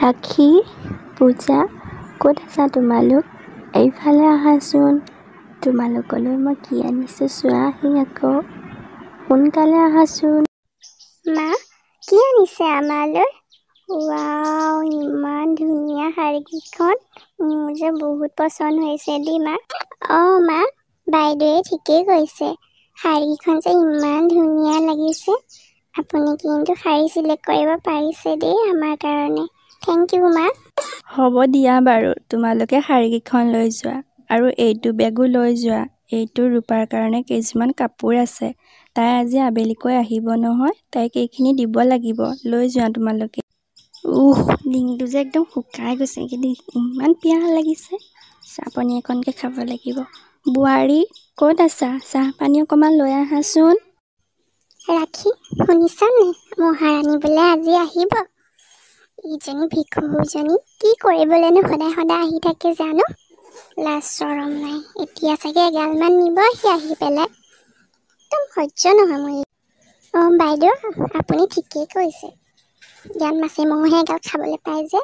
ৰাখী, পূজা, ক'ত আছা তোমালোক? এইফালে আহাচোন। তোমালোকলৈ মই কি আনিছোঁ চোৱাহি আকৌ। সোনকালে আহাচোন। মা, কি আনিছে আমালৈ? ৱাও, ইমান ধুনীয়া শাড়ীকেইখন। মোৰ যে বহুত পচন্দ হৈছে দেই মা। মা, বাইদেৱে ঠিকেই কৈছে। শাড়ীকেইখন যে ইমান ধুনীয়া লাগিছে। আপুনি কিন্তু শাড়ী চিলেক্ট কৰিব পাৰিছে দেই আমাৰ কাৰণে। থেংক ইউ মা। হ'ব দিয়া বাৰু, তোমালোকে শাড়ীকেইখন লৈ যোৱা আৰু এইটো বেগো লৈ যোৱা। এইটো ৰূপাৰ কাৰণে কিছুমান কাপোৰ আছে। তাই আজি আবেলিকৈ আহিব নহয়, তাইক এইখিনি দিব লাগিব। লৈ যোৱা তোমালোকে। ডিঙিটো যে একদম শুকাই গৈছে, কিন্তু ইমান পিয়াহ লাগিছে। চাহ পানী অকণকৈ খাব লাগিব। বোৱাৰী, ক'ত আছা? চাহ পানী অকণমান লৈ আহাচোন। ৰাখী, শুনিছানে? মহাৰাণী বোলে আজি আহিব। ইজনী ভিক্ষুজনী কি কৰিবলৈনো সদায় সদায় আহি থাকে জানো? লাজ চৰম নাই। এতিয়া চাগে এগালমান নিবহি আহি পেলাই। একদম সহ্য নহয় মোৰ। বাইদেউ, আপুনি ঠিকেই কৈছে। ইয়াত মাছে মঙহে এগাল খাবলৈ পায় যে,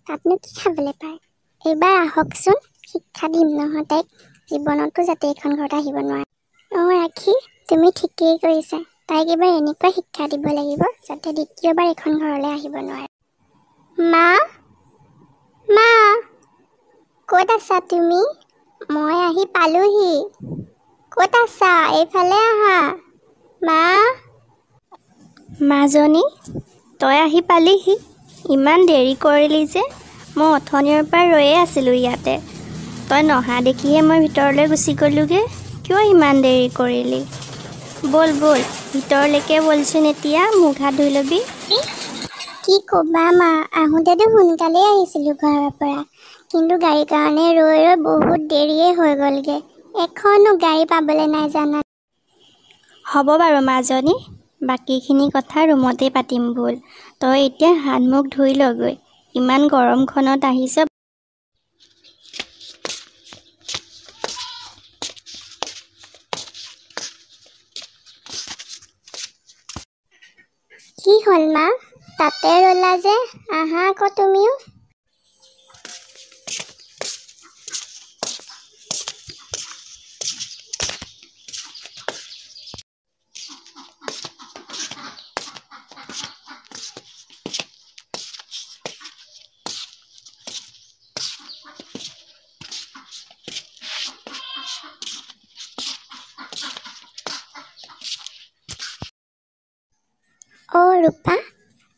তাতনো কি খাবলৈ পায়? এইবাৰ আহকচোন, শিক্ষা দিম নহয় তাইক। জীৱনতো যাতে এইখন ঘৰত আহিব নোৱাৰে। ৰাখী, তুমি ঠিকেই কৰিছা। তাইক এইবাৰ এনেকুৱা শিক্ষা দিব লাগিব যাতে দ্বিতীয়বাৰ এইখন ঘৰলৈ আহিব নোৱাৰে। মা, ক'ত আছা তুমি? মই আহি পালোহি। ক'ত আছা? এইফালে আহা। মা। মাজনী, তই আহি পালিহি। ইমান দেৰি কৰিলি যে? মই অথনিৰ পৰা ৰৈয়ে আছিলোঁ ইয়াতে। তই নহা দেখিহে মই ভিতৰলৈ গুচি গ'লোগৈ। কিয় ইমান দেৰি কৰিলি? ব'ল ভিতৰলৈকে ব'লচোন, এতিয়া মুখ হাত ধুই ল'বি। কি ক'বা মা, আহোঁতেতো সোনকালেই আহিছিলোঁ ঘৰৰ পৰা, কিন্তু গাড়ীৰ কাৰণে ৰৈ বহুত দেৰিয়ে হৈ গ'লগৈ। এখনো গাড়ী পাবলৈ নাই জানা। হ'ব বাৰু মাজনী, বাকীখিনি কথা ৰুমতে পাতিম ব'ল। তই এতিয়া হাত মুখ ধুই ল'গৈ। ইমান গৰমখনত আহিছ। কি হ'ল মা, তাতে ৰ'লা যে? আহা আকৌ তুমিও। ৰূপা,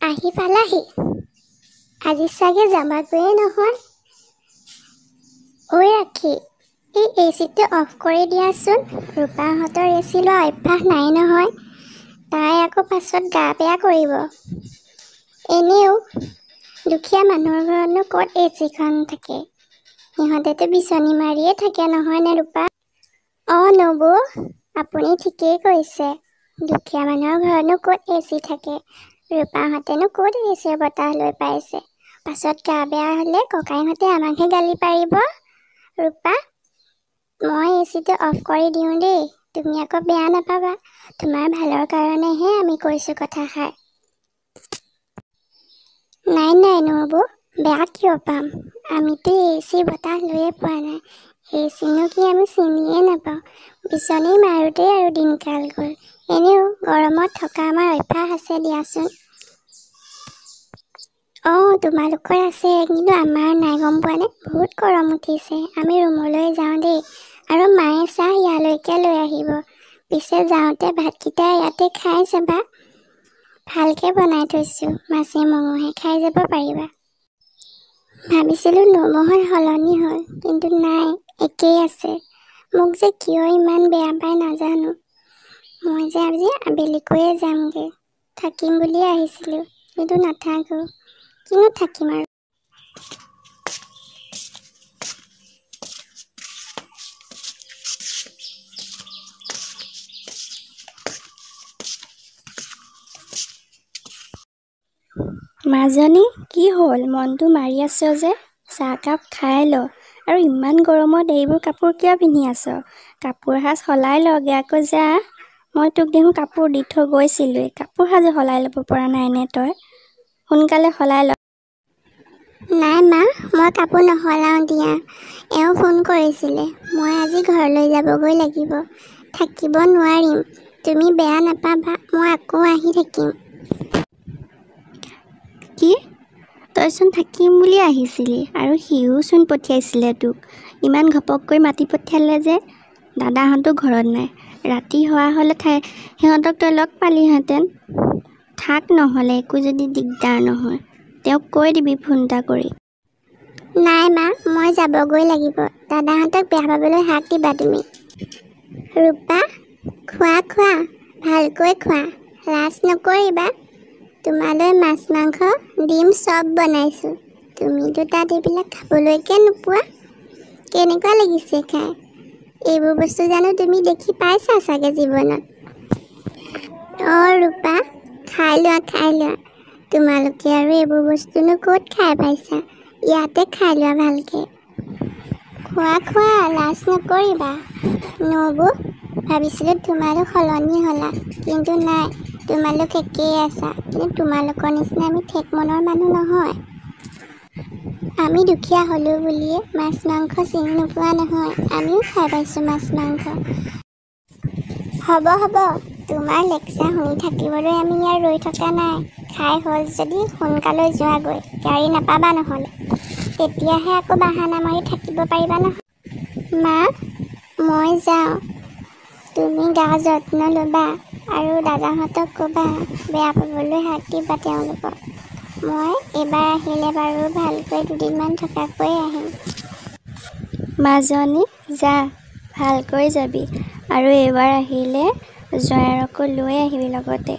আহি পালাহি? আজি চাগে যাবাগৈয়ে নহয়। ৰাখী, এই এচিটো অফ কৰি দিয়াচোন। ৰূপাহঁতৰ এচি লোৱা অভ্যাস নাই নহয়। তাই আকৌ পাছত গা বেয়া কৰিব। এনেও দুখীয়া মানুহৰ ঘৰতনো ক'ত এচিখন থাকে? সিহঁতেতো বিচনী মাৰিয়ে থাকে নহয়নে ৰূপা? নবৌ, আপুনি ঠিকেই কৈছে। দুখীয়া মানুহৰ ঘৰতনো ক'ত এচি থাকে? ৰূপাহঁতেনো ক'ত এচিৰ বতাহ লৈ পাইছে? পাছত গা বেয়া হ'লে ককাইহঁতে আমাকহে গালি পাৰিব। ৰূপা, মই এচিটো অফ কৰি দিওঁ দেই। তুমি আকৌ বেয়া নাপাবা। তোমাৰ ভালৰ কাৰণেহে আমি কৈছোঁ কথাষাৰ। নাই নবৌ, বেয়া কিয় পাম? আমিতো এচিৰ বতাহ লৈয়ে পোৱা নাই। এচিনো কি আমি চিনিয়ে নাপাওঁ। বিচনী মাৰোঁতেই আৰু দিনকাল গ'ল। এনেও গৰমত থকা আমাৰ অভ্যাস আছে দিয়াচোন। তোমালোকৰ আছে, কিন্তু আমাৰ নাই, গম পোৱানে? বহুত গৰম উঠিছে। আমি ৰুমলৈ যাওঁ দেই। আৰু মায়ে চাহ ইয়ালৈকে লৈ আহিব। পিছে যাওঁতে ভাতকেইটা ইয়াতে খাই যাবা। ভালকৈ বনাই থৈছোঁ, মাছে মঙহে খাই যাব পাৰিবা। ভাবিছিলোঁ নবৌহঁত সলনি হ'ল, কিন্তু নাই, একেই আছে। মোক যে কিয় ইমান বেয়া পাই নাজানো। মই যে আজি আবেলিকৈয়ে যামগৈ। থাকিম বুলিয়ে আহিছিলোঁ, কিন্তু নাথাকোঁ। কিনো থাকিম আৰু। মাজনী, কি হ'ল? মনটো মাৰি আছ যে? চাহকাপ খাই ল। আৰু ইমান গৰমত এইবোৰ কাপোৰ কিয় পিন্ধি আছ? কাপোৰ সাজ সলাই লগে আকৌ যা। মই তোক দেখোন কাপোৰ দি থৈ গৈছিলোঁৱেই। কাপোৰ সাজো সলাই ল'ব পৰা নাই নে তই? সোনকালে সলাই ল। নাই মা, মই কাপোৰ নহলাওঁ দিয়া। এওঁ ফোন কৰিছিলে। মই আজি ঘৰলৈ যাবগৈ লাগিব। থাকিব নোৱাৰিম। তুমি বেয়া নাপাবা, মই আকৌ আহি থাকিম। কি? তইচোন থাকিম বুলি আহিছিলি আৰু সিও চোন পঠিয়াইছিলে তোক। ইমান ঘপককৈ মাতি পঠিয়ালে যে। দাদাহঁতো ঘৰত নাই। ৰাতি হোৱা হ'লে সিহঁতক তই লগ পালিহেঁতেন। থাক নহ'লে, একো যদি দিগদাৰ নহয়। তেওঁক কৈ দিবি ফোন এটা কৰি। নাই মা, মই যাবগৈ লাগিব। দাদাহঁতক বেয়া পাবলৈ হাক দিবা তুমি। ৰূপা, খোৱা খোৱা, ভালকৈ খোৱা, লাজ নকৰিবা। তোমালৈ মাছ মাংস ডিম চব বনাইছোঁ। তুমিতো তাত এইবিলাক খাবলৈকে নোপোৱা। কেনেকুৱা লাগিছে খাই? এইবোৰ বস্তু জানো তুমি দেখি পাইছা চাগে জীৱনত? অঁ ৰূপা, খাই লোৱা। তোমালোকে আৰু এইবোৰ বস্তুনো ক'ত খাই পাইছা? ইয়াতে খাই লোৱা ভালকৈ। খোৱা, লাজ নকৰিবা। নবৌ, ভাবিছিলোঁ তোমালোক সলনি হ'লা, কিন্তু নাই, তোমালোক একেই আছা। কিন্তু তোমালোকৰ নিচিনা আমি ঠেক মনৰ মানুহ নহয়। আমি দুখীয়া হ'লোঁ বুলিয়ে মাছ মাংস চিনি নোপোৱা নহয়। আমিও খাই পাইছোঁ মাছ মাংস। হ'ব, তোমাৰ লেকচাৰ শুনি থাকিবলৈ আমি ইয়াত ৰৈ থকা নাই। খাই হ'ল যদি সোনকালে যোৱাগৈ, গাড়ী নাপাবা নহ'লে। তেতিয়াহে আকৌ বাহানা মাৰি থাকিব পাৰিবা নহয়। মা, মই যাওঁ। তুমি গা যত্ন ল'বা আৰু দাদাহঁতক ক'বা, বেয়া পাবলৈ হাক দিবা তেওঁলোকক। মই এইবাৰ আহিলে বাৰু ভালকৈ দুদিনমান থকাকৈ আহিম। মাজনী যা, ভালকৈ যাবি। আৰু এইবাৰ আহিলে জয়াৰকো লৈ আহিবি লগতে।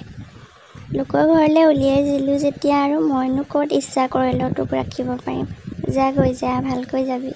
লোকৰ ঘৰলৈ উলিয়াই দিলোঁ যেতিয়া আৰু মইনো ক'ত ইচ্ছা কৰিলেও তোক ৰাখিব পাৰিম। যা, ভালকৈ যাবি।